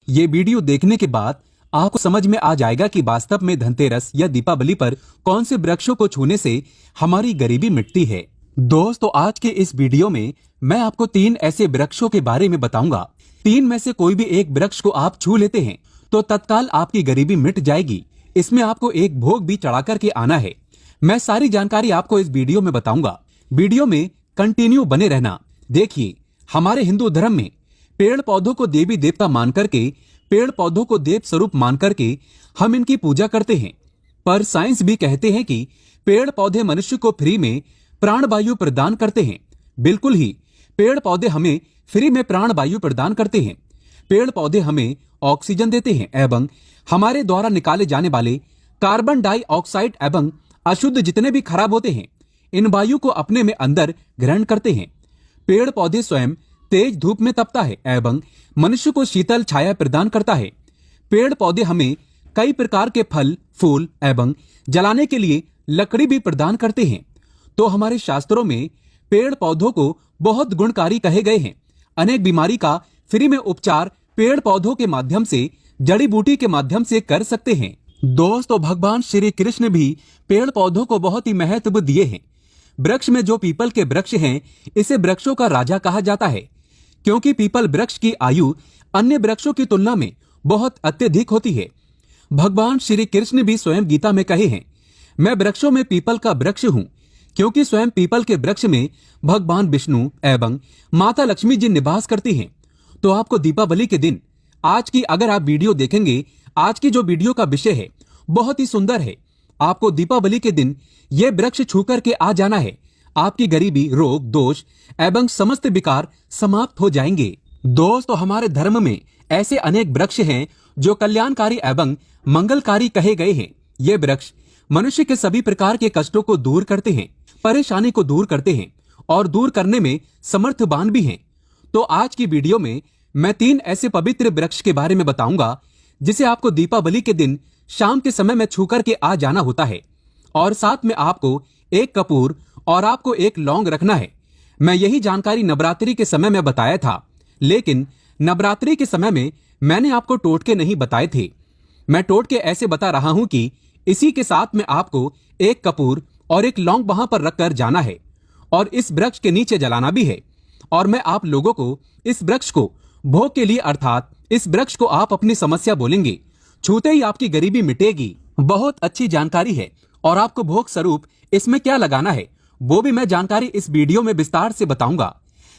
ये वीडियो देखने के बाद आपको समझ में आ जाएगा कि वास्तव में धनतेरस या दीपावली पर कौन से वृक्षों को छूने से हमारी गरीबी मिटती है। दोस्तों, आज के इस वीडियो में मैं आपको 3 ऐसे वृक्षों के बारे में बताऊंगा। 3 में से कोई भी एक वृक्ष को आप छू लेते हैं तो तत्काल आपकी गरीबी मिट जाएगी। इसमें आपको एक भोग भी चढ़ा करके आना है। मैं सारी जानकारी आपको इस वीडियो में बताऊंगा। वीडियो में कंटिन्यू बने रहना। देखिए, हमारे हिंदू धर्म में पेड़ पौधों को देवी देवता मान करके, पेड़ पौधों को देव स्वरूप मान करके हम इनकी पूजा करते हैं। पर साइंस भी कहते हैं कि पेड़ पौधे मनुष्य को फ्री में प्राण वायु प्रदान करते हैं। बिल्कुल ही, पेड़ पौधे हमें फ्री में प्राण वायु प्रदान करते हैं। पेड़ पौधे हमें ऑक्सीजन देते हैं एवं हमारे द्वारा निकाले जाने वाले कार्बन डाइऑक्साइड एवं अशुद्ध जितने भी खराब होते हैं, इन वायु को अपने में अंदर ग्रहण करते हैं। पेड़ पौधे स्वयं तेज धूप में तपता है एवं मनुष्य को शीतल छाया प्रदान करता है। पेड़ पौधे हमें कई प्रकार के फल, फूल एवं जलाने के लिए लकड़ी भी प्रदान करते हैं। तो हमारे शास्त्रों में पेड़ पौधों को बहुत गुणकारी कहे गए हैं। अनेक बीमारी का फ्री में उपचार पेड़ पौधों के माध्यम से, जड़ी बूटी के माध्यम से कर सकते हैं। दोस्तों, भगवान श्री कृष्ण भी पेड़ पौधों को बहुत ही महत्व दिए हैं। वृक्ष में जो पीपल के वृक्ष हैं, इसे वृक्षों का राजा कहा जाता है, क्योंकि पीपल वृक्ष की आयु अन्य वृक्षों की तुलना में बहुत अत्यधिक होती है। भगवान श्री कृष्ण भी स्वयं गीता में कहे हैं, मैं वृक्षों में पीपल का वृक्ष हूँ, क्योंकि स्वयं पीपल के वृक्ष में भगवान विष्णु एवं माता लक्ष्मी जी निवास करती हैं। तो आपको दीपावली के दिन आज की अगर आप वीडियो देखेंगे, आज की जो वीडियो का विषय है बहुत ही सुंदर है। आपको दीपावली के दिन ये वृक्ष छू करके आ जाना है। आपकी गरीबी, रोग, दोष एवं समस्त विकार समाप्त हो जाएंगे। दोस्तों, हमारे धर्म में ऐसे अनेक वृक्ष हैं जो कल्याणकारी एवं मंगलकारी कहे गए हैं। ये वृक्ष मनुष्य के सभी प्रकार के कष्टों को दूर करते हैं, परेशानी को दूर करते हैं और दूर करने में समर्थवान भी हैं। तो आज की वीडियो में मैं 3 ऐसे पवित्र वृक्ष के बारे में बताऊंगा जिसे आपको दीपावली के दिन शाम के समय में छू करके आ जाना होता है। और साथ में आपको एक कपूर और आपको एक लौंग रखना है। मैं यही जानकारी नवरात्रि के समय में बताया था, लेकिन नवरात्रि के समय में मैंने आपको टोटके नहीं बताए थे। मैं टोटके ऐसे बता रहा हूं कि इसी के साथ में आपको एक कपूर और एक लौंग वहां पर रखकर जाना है और इस वृक्ष के नीचे जलाना भी है। और मैं आप लोगों को इस वृक्ष को भोग के लिए, अर्थात इस वृक्ष को आप अपनी समस्या बोलेंगे, छूते ही आपकी गरीबी मिटेगी। बहुत अच्छी जानकारी है। और आपको भोग स्वरूप इसमें क्या लगाना है वो भी मैं जानकारी इस वीडियो में विस्तार से बताऊंगा।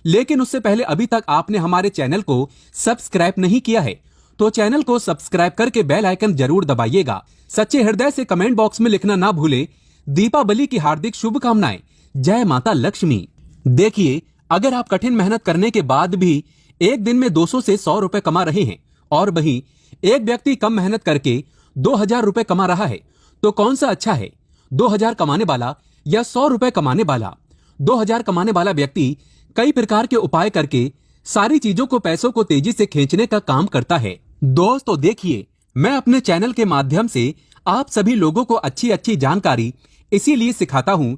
लेकिन उससे पहले अभी तक आपने हमारे चैनल को सब्सक्राइब नहीं किया है तो चैनल को सब्सक्राइब करके बेल आइकन जरूर दबाइएगा। सच्चे हृदय से कमेंट बॉक्स में लिखना ना भूले, दीपावली की हार्दिक शुभकामनाएं। जय माता लक्ष्मी। देखिए, अगर आप कठिन मेहनत करने के बाद भी एक दिन में 200 से 100 रुपए कमा रहे हैं और वहीं एक व्यक्ति कम मेहनत करके 2000 रुपए कमा रहा है, तो कौन सा अच्छा है, 2000 कमाने वाला या 100 रुपए कमाने वाला? 2000 कमाने वाला व्यक्ति कई प्रकार के उपाय करके सारी चीजों को, पैसों को तेजी से खींचने का काम करता है। दोस्तों देखिए, मैं अपने चैनल के माध्यम से आप सभी लोगों को अच्छी अच्छी जानकारी इसीलिए सिखाता हूँ।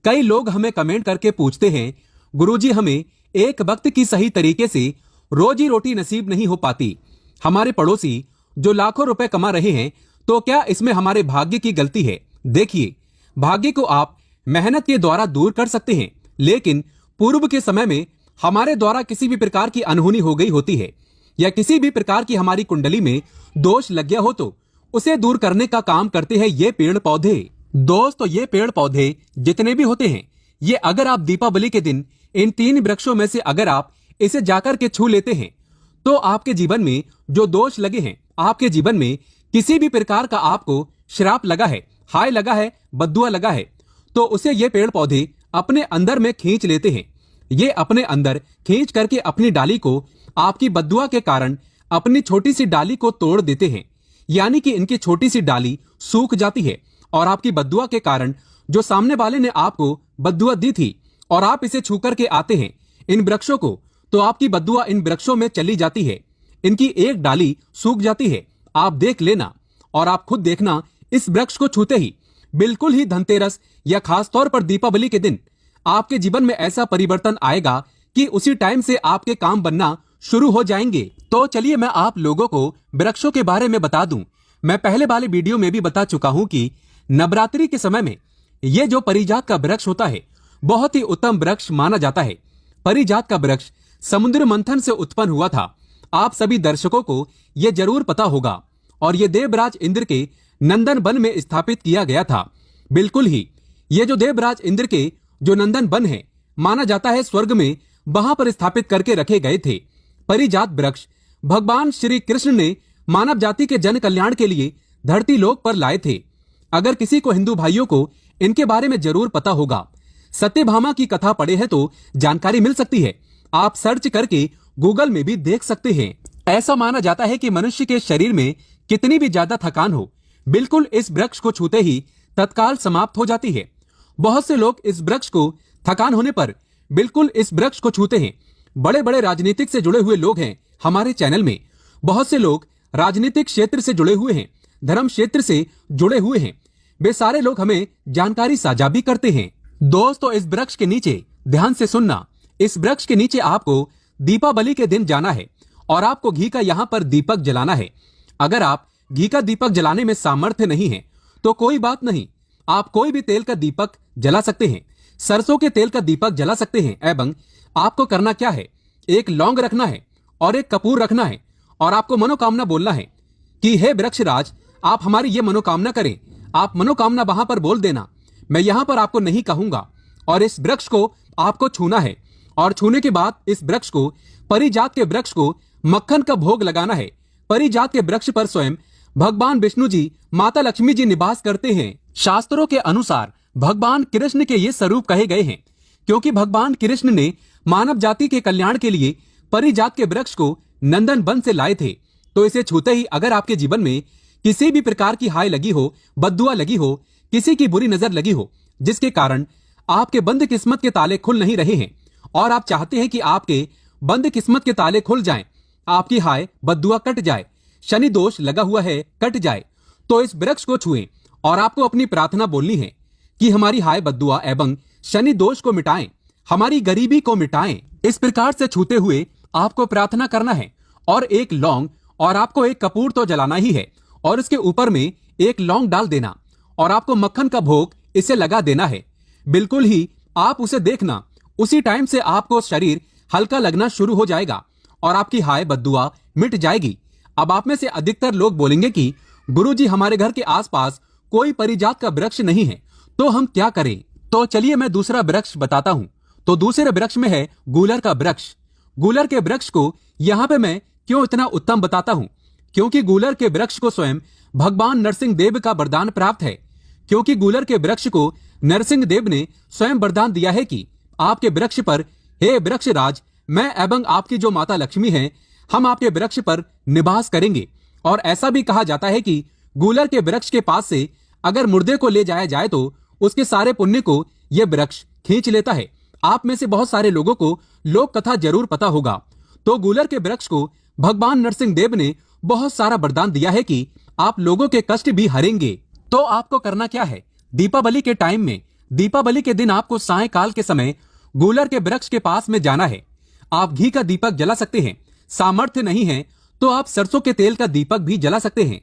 कई लोग हमें कमेंट करके पूछते हैं, गुरुजी हमें एक वक्त की सही तरीके से रोजी रोटी नसीब नहीं हो पाती। हमारे पड़ोसी जो लाखों रुपए कमा रहे हैं, तो क्या इसमें हमारे भाग्य की गलती है? देखिए, भाग्य को आप मेहनत के द्वारा दूर कर सकते हैं, लेकिन पूर्व के समय में हमारे द्वारा किसी भी प्रकार की अनहोनी हो गई होती है या किसी भी प्रकार की हमारी कुंडली में दोष लग गया हो तो उसे दूर करने का काम करते हैं ये पेड़ पौधे। दोस्तों, ये पेड़ पौधे जितने भी होते हैं, ये अगर आप दीपावली के दिन इन 3 वृक्षों में से अगर आप इसे जाकर के छू लेते हैं तो आपके जीवन में जो दोष लगे हैं, आपके जीवन में किसी भी प्रकार का आपको श्राप लगा है, हाय लगा है, बद्दुआ लगा है, तो उसे ये पेड़ पौधे अपने अंदर में खींच लेते हैं। ये अपने अंदर खींच करके अपनी डाली को आपकी बद्दुआ के कारण अपनी छोटी सी डाली को तोड़ देते हैं। यानी कि इनकी छोटी सी डाली सूख जाती है और आपकी बद्दुआ के कारण जो सामने वाले ने आपको बद्दुआ दी थी और आप इसे छू करके आते हैं इन वृक्षों को, तो आपकी बद्दुआ इन वृक्षों में चली जाती है। इनकी एक डाली सूख जाती है। आप देख लेना और आप खुद देखना, इस वृक्ष को छूते ही बिल्कुल ही धनतेरस या खास तौर पर दीपावली के दिन आपके जीवन में ऐसा परिवर्तन आएगा कि उसी टाइम से आपके काम बनना शुरू हो जाएंगे। तो चलिए मैं आप लोगों को वृक्षों के बारे में बता दूं। मैं पहले वाले वीडियो में भी बता चुका हूं कि नवरात्रि के समय में ये जो परिजात का वृक्ष होता है बहुत ही उत्तम वृक्ष माना जाता है। परिजात का वृक्ष समुद्र मंथन से उत्पन्न हुआ था। आप सभी दर्शकों को यह जरूर पता होगा और ये देवराज इंद्र के नंदन वन में स्थापित किया गया था। बिल्कुल ही ये जो देवराज इंद्र के जो नंदन वन है माना जाता है स्वर्ग में वहां पर स्थापित करके रखे गए थे। परिजात वृक्ष भगवान श्री कृष्ण ने मानव जाति के जन कल्याण के लिए धरती लोक पर लाए थे। अगर किसी को हिंदू भाइयों को इनके बारे में जरूर पता होगा। सत्यभामा की कथा पढ़े हैं तो जानकारी मिल सकती है। आप सर्च करके गूगल में भी देख सकते हैं। ऐसा माना जाता है कि मनुष्य के शरीर में कितनी भी ज्यादा थकान हो बिल्कुल इस वृक्ष को छूते ही तत्काल समाप्त हो जाती है। बहुत से लोग इस वृक्ष को थकान होने पर बिल्कुल इस वृक्ष को छूते हैं। बड़े बड़े राजनीतिक से जुड़े हुए लोग हैं हमारे चैनल में। बहुत से लोग राजनीतिक क्षेत्र से जुड़े हुए हैं, धर्म क्षेत्र से जुड़े हुए हैं। वे सारे लोग हमें जानकारी साझा भी करते हैं। दोस्तों इस वृक्ष के नीचे ध्यान से सुनना, इस वृक्ष के नीचे आपको दीपावली के दिन जाना है और आपको घी का यहाँ पर दीपक जलाना है। अगर आप घी का दीपक जलाने में सामर्थ्य नहीं है तो कोई बात नहीं, आप कोई भी तेल का दीपक जला सकते हैं, सरसों के तेल का दीपक जला सकते हैं। एवं आपको करना क्या है, एक लौंग रखना है और एक कपूर रखना है और आपको मनोकामना बोलना है कि हे वृक्षराज आप हमारी ये मनोकामना करें। आप मनोकामना वहां पर बोल देना, मैं यहाँ पर आपको नहीं कहूंगा। और इस वृक्ष को आपको छूना है और छूने के बाद इस वृक्ष को परिजात के वृक्ष को मक्खन का भोग लगाना है। परिजात के वृक्ष पर स्वयं भगवान विष्णु जी, माता लक्ष्मी जी निवास करते हैं। शास्त्रों के अनुसार भगवान कृष्ण के ये स्वरूप कहे गए हैं क्योंकि भगवान कृष्ण ने मानव जाति के कल्याण के लिए परिजात के वृक्ष को नंदन वन से लाए थे। तो इसे छूते ही अगर आपके जीवन में किसी भी प्रकार की हाय लगी हो, बद्दुआ लगी हो, किसी की बुरी नजर लगी हो जिसके कारण आपके बंद किस्मत के ताले खुल नहीं रहे हैं और आप चाहते हैं कि आपके बंद किस्मत के ताले खुल जाएं, आपकी हाय बद्दुआ कट जाए, शनि दोष लगा हुआ है कट जाए, तो इस वृक्ष को छुएं और आपको अपनी प्रार्थना बोलनी है कि हमारी हाय बद्दुआ एवं शनि दोष को मिटाएं, हमारी गरीबी को मिटाएं। इस प्रकार से छूते हुए आपको प्रार्थना करना है और एक लौंग और आपको एक कपूर तो जलाना ही है और इसके ऊपर में एक लौंग डाल देना और आपको मक्खन का भोग इसे लगा देना है। बिल्कुल ही आप उसे देखना, उसी टाइम से आपको शरीर हल्का लगना शुरू हो जाएगा और आपकी हाय बद्दुआ मिट जाएगी। अब आप में से अधिकतर लोग बोलेंगे कि गुरुजी हमारे घर के आसपास कोई परिजात का वृक्ष नहीं है तो हम क्या करें। तो चलिए मैं दूसरा वृक्ष बताता हूँ। तो दूसरे वृक्ष में है गूलर का वृक्ष। गूलर के वृक्ष को यहाँ पे मैं क्यों इतना उत्तम बताता हूँ, क्योंकि गूलर के वृक्ष को स्वयं भगवान नरसिंह देव का वरदान प्राप्त है। क्योंकि गूलर के वृक्ष को नरसिंह देव ने स्वयं वरदान दिया है कि आपके वृक्ष पर, हे वृक्षराज, मैं एवं आपकी जो माता लक्ष्मी है हम आपके वृक्ष पर निवास करेंगे। और ऐसा भी कहा जाता है कि गूलर के वृक्ष के पास से अगर मुर्दे को ले जाया जाए तो उसके सारे पुण्य को यह वृक्ष खींच लेता है। आप में से बहुत सारे लोगों को लोक कथा जरूर पता होगा। तो गूलर के वृक्ष को भगवान नरसिंह देव ने बहुत सारा वरदान दिया है कि आप लोगों के कष्ट भी हरेंगे। तो आपको करना क्या है, दीपावली के टाइम में, दीपावली के दिन आपको सायंकाल के समय गूलर के वृक्ष के पास में जाना है। आप घी का दीपक जला सकते हैं, सामर्थ्य नहीं है तो आप सरसों के तेल का दीपक भी जला सकते हैं,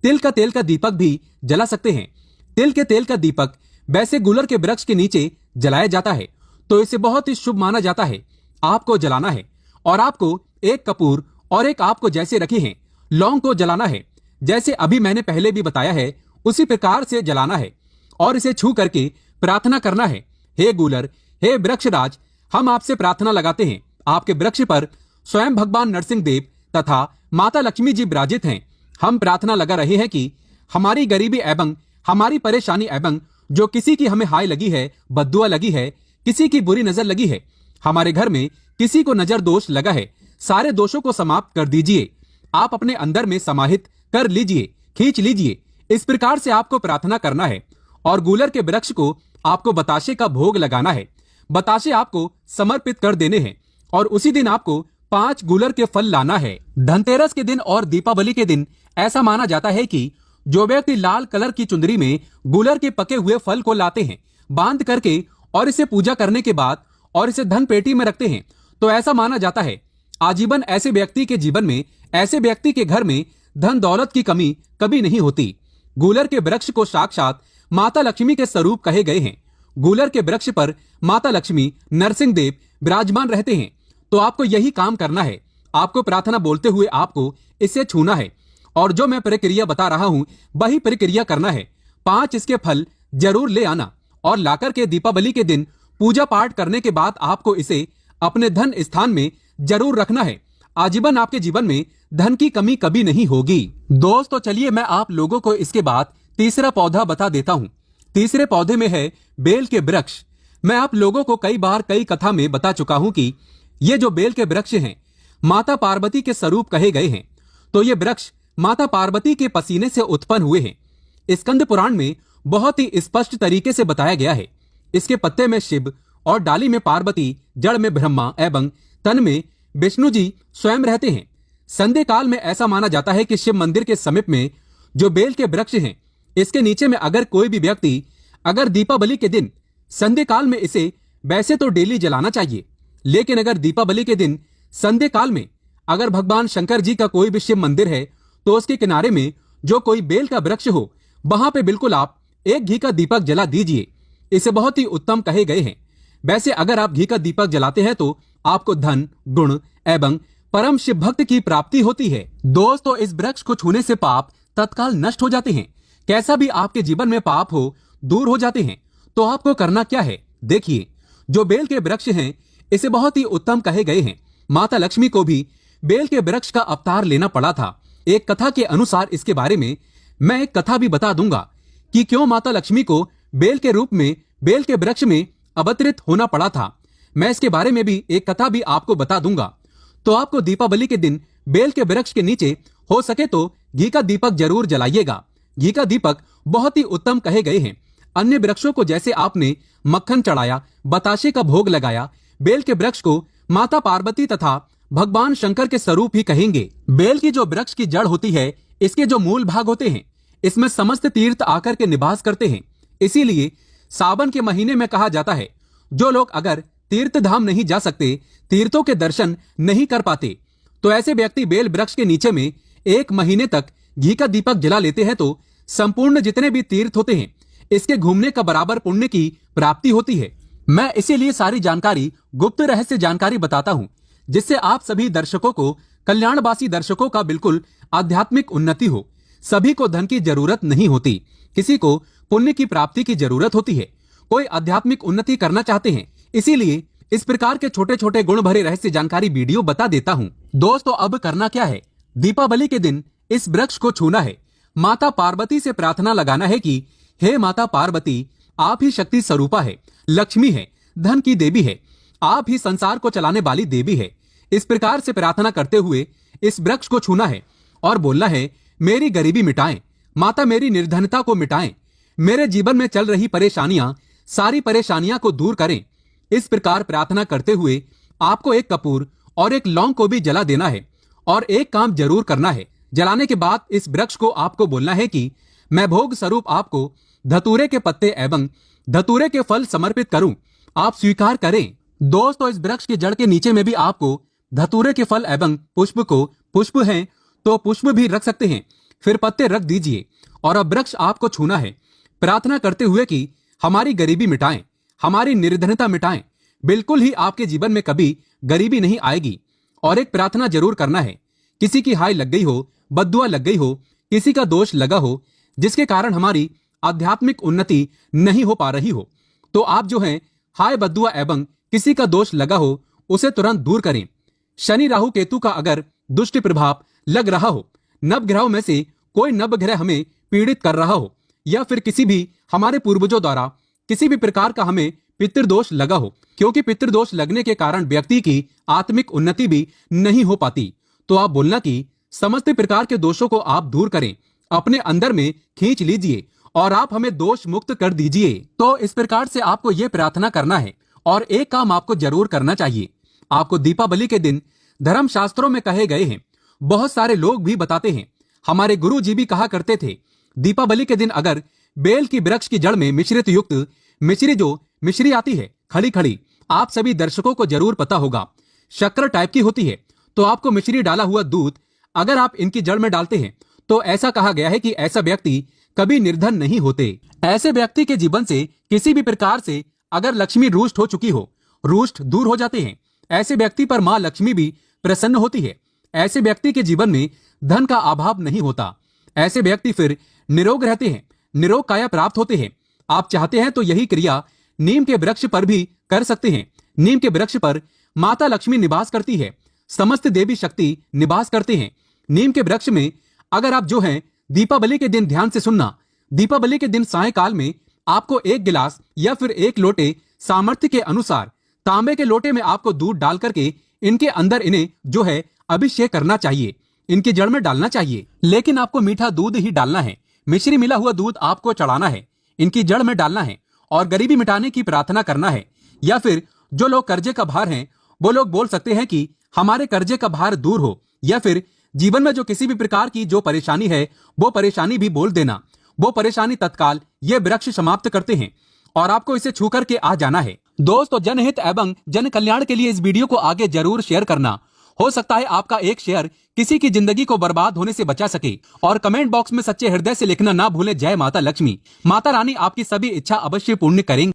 तिल का तेल का दीपक भी जला सकते हैं। तिल के तेल का दीपक वैसे गूलर के वृक्ष के नीचे जलाया जाता है तो इसे बहुत ही शुभ माना जाता है। आपको जलाना है और आपको एक कपूर और एक आपको जैसे रखे हैं लौंग को जलाना है, जैसे अभी मैंने पहले भी बताया है उसी प्रकार से जलाना है और इसे छू करके प्रार्थना करना है, हे गूलर, हे वृक्षराज, हम आपसे प्रार्थना लगाते हैं। आपके वृक्ष पर स्वयं भगवान नरसिंह देव तथा माता लक्ष्मी जी विराजित हैं। हम प्रार्थना लगा रहे हैं कि हमारी गरीबी एवं हमारी परेशानी एवं जो किसी की हमें हाय लगी है, बद्दुआ लगी है, किसी की बुरी नजर लगी है, हमारे घर में किसी को नजर दोष लगा है, सारे दोषों को समाप्त कर दीजिए। आप अपने अंदर में समाहित कर लीजिए, खींच लीजिए। इस प्रकार से आपको प्रार्थना करना है और गूलर के वृक्ष को आपको बताशे का भोग लगाना है। बताशे आपको समर्पित कर देने हैं और उसी दिन आपको 5 गूलर के फल लाना है। धनतेरस के दिन और दीपावली के दिन ऐसा माना जाता है कि जो व्यक्ति लाल कलर की चुंदरी में गूलर के पके हुए फल को लाते हैं, बांध करके और इसे पूजा करने के बाद और इसे धन पेटी में रखते हैं, तो ऐसा माना जाता है आजीवन ऐसे व्यक्ति के जीवन में, ऐसे व्यक्ति के घर में धन दौलत की कमी कभी नहीं होती। गूलर के वृक्ष को साक्षात माता लक्ष्मी के स्वरूप कहे गए हैं। गूलर के वृक्ष पर माता लक्ष्मी, नरसिंह देव विराजमान रहते हैं। तो आपको यही काम करना है। आपको प्रार्थना बोलते हुए आपको इसे छूना है और जो मैं प्रक्रिया बता रहा हूं वही प्रक्रिया करना है। 5 इसके फल जरूर ले आना और लाकर के दीपावली के दिन पूजा पाठ करने के बाद आपको इसे अपने धन स्थान में जरूर रखना है। आजीवन आपके जीवन में धन की कमी कभी नहीं होगी। दोस्तों चलिए मैं आप लोगों को इसके बाद तीसरा पौधा बता देता हूँ। तीसरे पौधे में है बेल के वृक्ष। मैं आप लोगों को कई बार कई कथा में बता चुका हूँ कि ये जो बेल के वृक्ष हैं माता पार्वती के स्वरूप कहे गए हैं। तो ये वृक्ष माता पार्वती के पसीने से उत्पन्न हुए हैं। स्कंद पुराण में बहुत ही स्पष्ट तरीके से बताया गया है। इसके पत्ते में शिव और डाली में पार्वती, जड़ में ब्रह्मा एवं तन में विष्णु जी स्वयं रहते हैं। संध्या काल में ऐसा माना जाता है कि शिव मंदिर के समीप में जो बेल के वृक्ष हैं, इसके नीचे में अगर कोई भी व्यक्ति अगर दीपावली के दिन संध्या काल में इसे वैसे तो डेली जलाना चाहिए, लेकिन अगर दीपावली के दिन संध्या काल में अगर भगवान शंकर जी का कोई भी शिव मंदिर है तो उसके किनारे में जो कोई बेल का वृक्ष हो वहां पे बिल्कुल आप एक घी का दीपक जला दीजिए। इसे बहुत ही उत्तम कहे गए हैं। वैसे अगर आप घी का दीपक जलाते हैं तो आपको धन, गुण एवं परम शिव भक्त की प्राप्ति होती है। दोस्तों इस वृक्ष को छूने से पाप तत्काल नष्ट हो जाते हैं। कैसा भी आपके जीवन में पाप हो दूर हो जाते हैं। तो आपको करना क्या है, देखिए जो बेल के वृक्ष हैं इसे बहुत ही उत्तम कहे गए हैं। माता लक्ष्मी को भी बेल के वृक्ष का अवतार लेना पड़ा था। एक कथा के अनुसार इसके बारे में मैं एक कथा भी बता दूंगा कि क्यों माता लक्ष्मी को बेल के रूप में बेल के वृक्ष में अवतरित होना पड़ा था। मैं इसके बारे में भी एक कथा भी आपको बता दूंगा। तो आपको दीपावली के दिन बेल के वृक्ष के नीचे हो सके तो घी का दीपक जरूर जलाइएगा। घी का दीपक बहुत ही उत्तम कहे गए हैं। अन्य वृक्षों को जैसे आपने मक्खन चढ़ाया, बताशे का भोग लगाया, बेल के वृक्ष को माता पार्वती तथा भगवान शंकर के स्वरूप ही कहेंगे। बेल की जो वृक्ष की जड़ होती है, इसके जो मूल भाग होते हैं, इसमें समस्त तीर्थ आकर के निवास करते हैं। इसीलिए सावन के महीने में कहा जाता है जो लोग अगर तीर्थ धाम नहीं जा सकते, तीर्थों के दर्शन नहीं कर पाते, तो ऐसे व्यक्ति बेल वृक्ष के नीचे में 1 महीने तक घी का दीपक जला लेते हैं तो संपूर्ण जितने भी तीर्थ होते हैं इसके घूमने का बराबर पुण्य की प्राप्ति होती है। मैं इसीलिए सारी जानकारी, गुप्त रहस्य जानकारी बताता हूँ, जिससे आप सभी दर्शकों को, कल्याणवासी दर्शकों का बिल्कुल आध्यात्मिक उन्नति हो। सभी को धन की जरूरत नहीं होती, किसी को पुण्य की प्राप्ति की जरूरत होती है। कोई आध्यात्मिक उन्नति करना चाहते हैं, इसीलिए इस प्रकार के छोटे छोटे गुण भरे रहस्य जानकारी वीडियो बता देता हूँ। दोस्तों अब करना क्या है, दीपावली के दिन इस वृक्ष को छूना है। माता पार्वती से प्रार्थना लगाना है कि हे माता पार्वती, आप ही शक्ति स्वरूपा है, लक्ष्मी है, धन की देवी है, आप ही संसार को चलाने वाली देवी है। इस प्रकार से प्रार्थना करते हुए इस वृक्ष को छूना है और बोलना है मेरी गरीबी मिटाएं माता, मेरी निर्धनता को मिटाएं, मेरे जीवन में चल रही परेशानियां, सारी परेशानियां को दूर करें। इस प्रकार प्रार्थना करते हुए आपको एक कपूर और एक लौंग को भी जला देना है और एक काम जरूर करना है। जलाने के बाद इस वृक्ष को आपको बोलना है कि मैं भोग स्वरूप आपको धतूरे के पत्ते एवं धतूरे के फल समर्पित करूं, आप स्वीकार करें। दोस्तों इस वृक्ष की जड़ के नीचे में भी आपको धतूरे के फल एवं पुष्प हैं तो पुष्प भी रख सकते हैं, फिर पत्ते रख दीजिए और अब वृक्ष आपको छूना है, प्रार्थना करते हुए कि हमारी गरीबी मिटाएं, हमारी निर्धनता मिटाएं, बिल्कुल ही आपके जीवन में कभी गरीबी नहीं आएगी। और एक प्रार्थना जरूर करना है, किसी की हाय लग गई हो, बद्दुआ लग गई हो, किसी का दोष लगा हो, जिसके कारण हमारी आध्यात्मिक उन्नति नहीं हो पा रही हो, तो आप जो है हाय बद्दुआ एवं किसी का दोष लगा हो उसे तुरंत दूर करें। शनि राहु केतु का अगर दुष्ट प्रभाव लग रहा हो, नवग्रहों में से कोई नवग्रह हमें पीड़ित कर रहा हो, या फिर किसी भी हमारे पूर्वजों द्वारा किसी भी प्रकार का हमें पितृदोष लगा हो, क्योंकि पितृदोष लगने के कारण व्यक्ति की आत्मिक उन्नति भी नहीं हो पाती, तो आप बोलना कि समस्त प्रकार के दोषों को आप दूर करें, अपने अंदर में खींच लीजिए और आप हमें दोष मुक्त कर दीजिए। तो इस प्रकार से आपको ये प्रार्थना करना है और एक काम आपको जरूर करना चाहिए। आपको दीपावली के दिन धर्म शास्त्रों में कहे गए हैं, बहुत सारे लोग भी बताते हैं, हमारे गुरु जी भी कहा करते थे, दीपावली के दिन अगर बेल की वृक्ष की जड़ में मिश्रित युक्त मिश्री आती है खड़ी खड़ी, आप सभी दर्शकों को जरूर पता होगा, शक्कर टाइप की होती है, तो आपको मिश्री डाला हुआ दूध अगर आप इनकी जड़ में डालते हैं तो ऐसा कहा गया है कि ऐसा व्यक्ति कभी निर्धन नहीं होते। ऐसे व्यक्ति के जीवन से किसी भी प्रकार से अगर लक्ष्मी रुष्ट हो चुकी हो, रुष्ट दूर हो जाते हैं। ऐसे व्यक्ति पर माँ लक्ष्मी भी प्रसन्न होती है। ऐसे व्यक्ति के जीवन में धन का अभाव नहीं होता। ऐसे व्यक्ति फिर निरोग रहते हैं, निरोग काया प्राप्त होते हैं। आप चाहते हैं तो यही क्रिया नीम के वृक्ष पर भी कर सकते हैं। नीम के वृक्ष पर माता लक्ष्मी निवास करती है, समस्त देवी शक्ति निवास करते हैं। नीम के वृक्ष में अगर आप जो है दीपावली के दिन ध्यान से सुनना, दीपावली के दिन सायकाल में आपको 1 गिलास या फिर 1 लोटे सामर्थ्य के अनुसार तांबे के लोटे में आपको दूध डाल करके इनके अंदर इन्हें जो है अभिषेक करना चाहिए, इनकी जड़ में डालना चाहिए। लेकिन आपको मीठा दूध ही डालना है, मिश्री मिला हुआ दूध आपको चढ़ाना है, इनकी जड़ में डालना है और गरीबी मिटाने की प्रार्थना करना है। या फिर जो लोग कर्जे का भार हैं वो लोग बोल सकते हैं कि हमारे कर्जे का भार दूर हो, या फिर जीवन में जो किसी भी प्रकार की जो परेशानी है वो परेशानी भी बोल देना। वो परेशानी तत्काल ये वृक्ष समाप्त करते हैं और आपको इसे छू करके आ जाना है। दोस्तों, जनहित एवं जन कल्याण के लिए इस वीडियो को आगे जरूर शेयर करना। हो सकता है आपका एक शेयर किसी की जिंदगी को बर्बाद होने से बचा सके। और कमेंट बॉक्स में सच्चे हृदय से लिखना ना भूलें, जय माता लक्ष्मी। माता रानी आपकी सभी इच्छा अवश्य पूर्ण करेंगे।